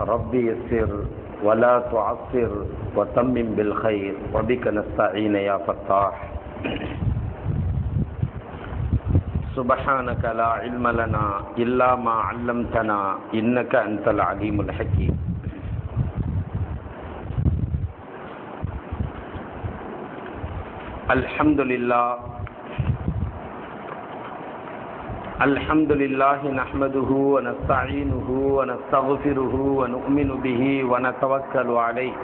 رب يسر ولا تعسر وتمم بالخير وبك نستعين يا فتاح. سبحانك لا علم لنا إلا ما علمتنا إنك أنت العليم الحكيم. الحمد لله نحمده ونستعينه ونستغفره ونؤمن به ونتوكل عليه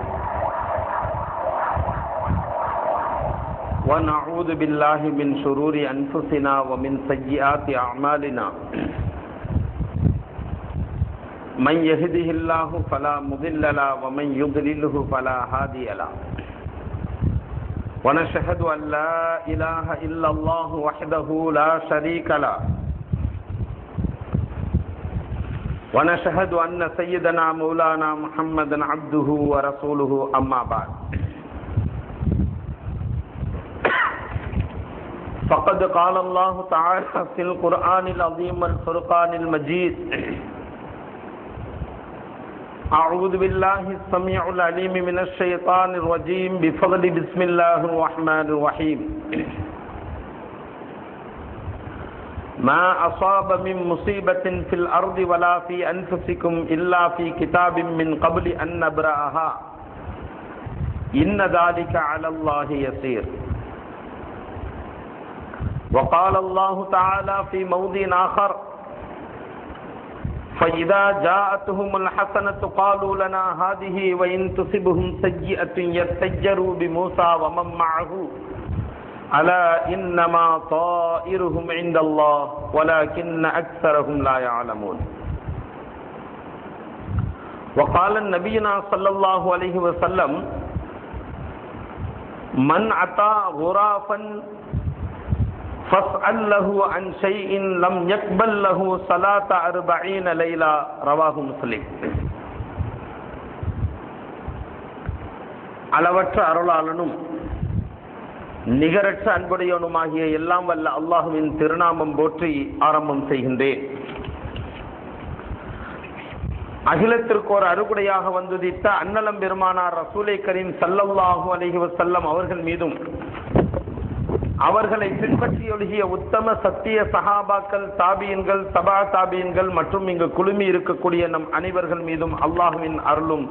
ونعوذ بالله من شرور أنفسنا ومن سيئات أعمالنا. من يهده الله فلا مضل له ومن يضلله فلا هادي له. ونشهد أن لا إله إلا الله وحده لا شريك له. ونشهد أن سيدنا مولانا محمدا عبده ورسوله أما بعد. فقد قال الله تعالى في القرآن العظيم الفرقان المجيد: أعوذ بالله السميع العليم من الشيطان الرجيم بفضل بسم الله الرحمن الرحيم. ما أصاب من مصيبة في الأرض ولا في أنفسكم إلا في كتاب من قبل أن نبرأها إن ذلك على الله يسير. وقال الله تعالى في موضع آخر: فإذا جاءتهم الحسنة قالوا لنا هذه وإن تصبهم سيئة يطيروا بموسى ومن معه ألا إنما طائرهم عند الله ولكن أكثرهم لا يعلمون. وقال نبينا صلى الله عليه وسلم: من أتى غرافا فاسأل له عن شيء لم يقبل له صلاة 40 ليلة. رواه முஸ்லிம். அளவற்ற அருளாளனும் நிகரற்ற அன்புடையவனுமாகிய எல்லாம் வல்ல அல்லாஹுவின் திருநாமம் போற்றி ஆரம்பம் செய்கின்றேன். அகிலத்திற்கு ஒரு அருகுடையாக வந்துதித்த அன்னலம் பெருமானார் ரசூலை கரீம் ஸல்லல்லாஹு அலைஹி வஸல்லம் அவர்கள் மீதும் அவர்களை பின்பற்றி ஒழுகிய உத்தம சத்திய சஹாபாக்கள், தாபியின்கள், சபா தாபியின்கள் மற்றும் இங்கு குழுமி இருக்கக்கூடிய நம் அனைவர்கள் மீதும் அல்லாஹுவின் அருளும்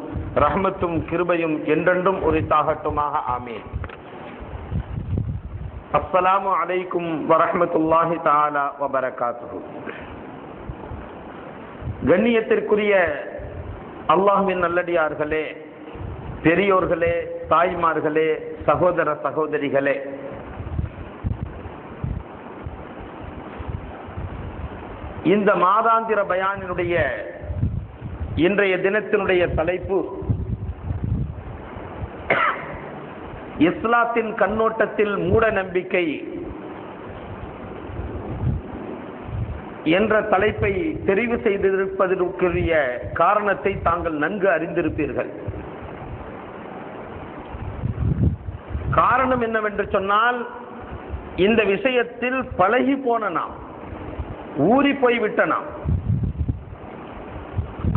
ரஹ்மத்தும் கிருபையும் என்றென்றும் உரித்தாகட்டுமாக. ஆமீன். அஸ்ஸலாமு அலைக்கும் வரஹ்மத்துல்லாஹி தஆலா வபரகாத்துஹு. கண்ணியத்திற்குரிய அல்லாஹ்வின் நல்லடியார்களே, பெரியோர்களே, தாய்மார்களே, சகோதர சகோதரிகளே, இந்த மாதாந்திர பயானினுடைய இன்றைய தினத்தினுடைய தலைப்பு இஸ்லாத்தின் கண்ணோட்டத்தில் மூட நம்பிக்கை என்ற தலைப்பை தெரிவு செய்திருப்பதற்குரிய காரணத்தை தாங்கள் நன்கு அறிந்திருப்பீர்கள். காரணம் என்னவென்று சொன்னால், இந்த விஷயத்தில் பழகி போன நாம், ஊறி போய்விட்ட நாம்.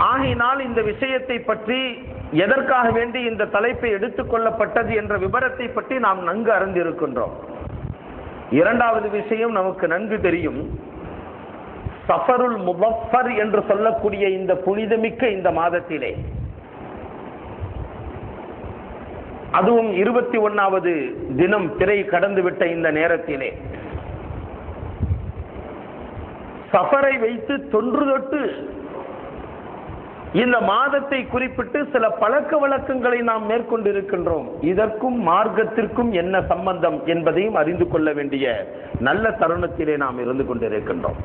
ஆகையினால் இந்த விஷயத்தை பற்றி எதற்காக வேண்டி இந்த தலைப்பை எடுத்துக் கொள்ளப்பட்டது என்ற விபரத்தை பற்றி நாம் நன்கு அறிந்திருக்கின்றோம். இரண்டாவது விஷயம் நமக்கு நன்கு தெரியும். சஃபருல் முபஃபர் என்று சொல்லக்கூடிய இந்த புனிதமிக்க இந்த மாதத்திலே, அதுவும் 21வது தினம் பிறை கடந்துவிட்ட இந்த நேரத்திலே, சஃபரை வைத்து தொன்று தொட்டு இந்த மாதத்தை குறிப்பிட்டு சில பழக்க வழக்கங்களை நாம் மேற்கொண்டிருக்கின்றோம். இதற்கும் மார்க்கத்திற்கும் என்ன சம்பந்தம் என்பதையும் அறிந்து கொள்ள வேண்டிய நல்ல தருணத்திலே நாம் இருந்து கொண்டிருக்கின்றோம்.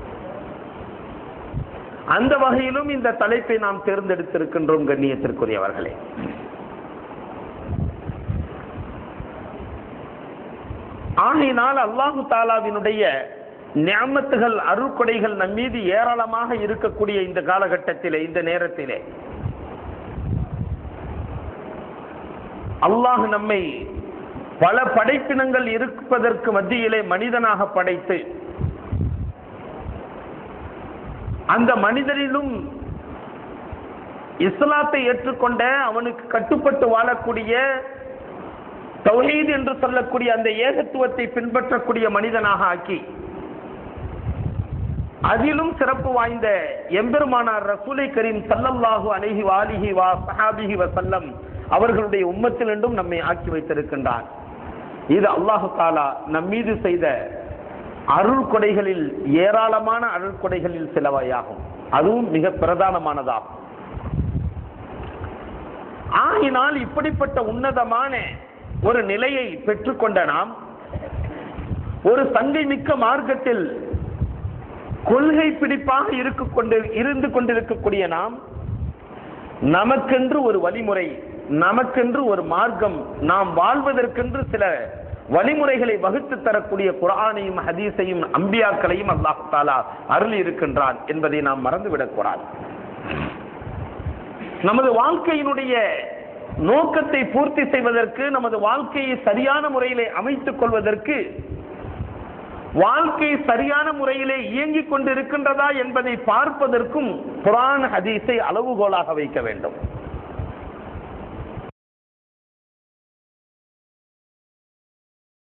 அந்த வகையிலும் இந்த தலைப்பை நாம் தேர்ந்தெடுத்திருக்கின்றோம். கண்ணியத்திற்குரியவர்களே, ஆகையினால் அல்லாஹு தாலாவினுடைய நிஅமத்துகள், அருள்கொடைகள் நம் மீது ஏராளமாக இருக்கக்கூடிய இந்த காலகட்டத்திலே, இந்த நேரத்திலே அல்லாஹ் நம்மை பல படைப்பினங்கள் இருப்பதற்கு மத்தியிலே மனிதனாக படைத்து அந்த மனிதனிலும் இஸ்லாத்தை ஏற்றுக்கொண்ட, அவனுக்கு கட்டுப்பட்டு வாழக்கூடிய, தௌஹீத் என்று சொல்லக்கூடிய அந்த ஏகத்துவத்தை பின்பற்றக்கூடிய மனிதனாக ஆக்கி, அதிலும் சிறப்பு வாய்ந்த எம்பெருமானார் ரசூலை கரீம் ஸல்லல்லாஹு அலைஹி வஆலிஹி வஸஹாபிஹி வஸல்லம் அவர்களுடைய உம்மத்தில் என்றும் நம்மை ஆக்கி வைத்திருக்கின்றான். இது அல்லாஹு தஆலா நம் மீது செய்த அருள் கொடைகளில், ஏராளமான அருள் கொடைகளில் சிலவையாகும். அதுவும் மிக பிரதானமானதாகும். ஆகினால் இப்படிப்பட்ட உன்னதமான ஒரு நிலையை பெற்றுக்கொண்ட நாம், ஒரு சங்கை மிக்க மார்க்கத்தில் கொள்கை பிடிப்பாக இருந்து கொண்டிருக்கக்கூடிய நாம், நமக்கென்று ஒரு வழிமுறை, நமக்கென்று ஒரு மார்க்கம், நாம் வாழ்வதற்கென்று சில வழிமுறைகளை வகுத்து தரக்கூடிய குர்ஆனையும் ஹதீஸையும் அம்பியாக்களையும் அல்லாஹ் தஆலா அருளி இருக்கின்றான் என்பதை நாம் மறந்துவிடக் கூடாது. நமது வாழ்க்கையினுடைய நோக்கத்தை பூர்த்தி செய்வதற்கு, நமது வாழ்க்கையை சரியான முறையிலே அமைத்துக் கொள்வதற்கு, வாழ்க்கை சரியான முறையிலே இயங்கிக் கொண்டிருக்கின்றதா என்பதை பார்ப்பதற்கும் குர்ஆன் ஹதீஸை அளவுகோலாக வைக்க வேண்டும்.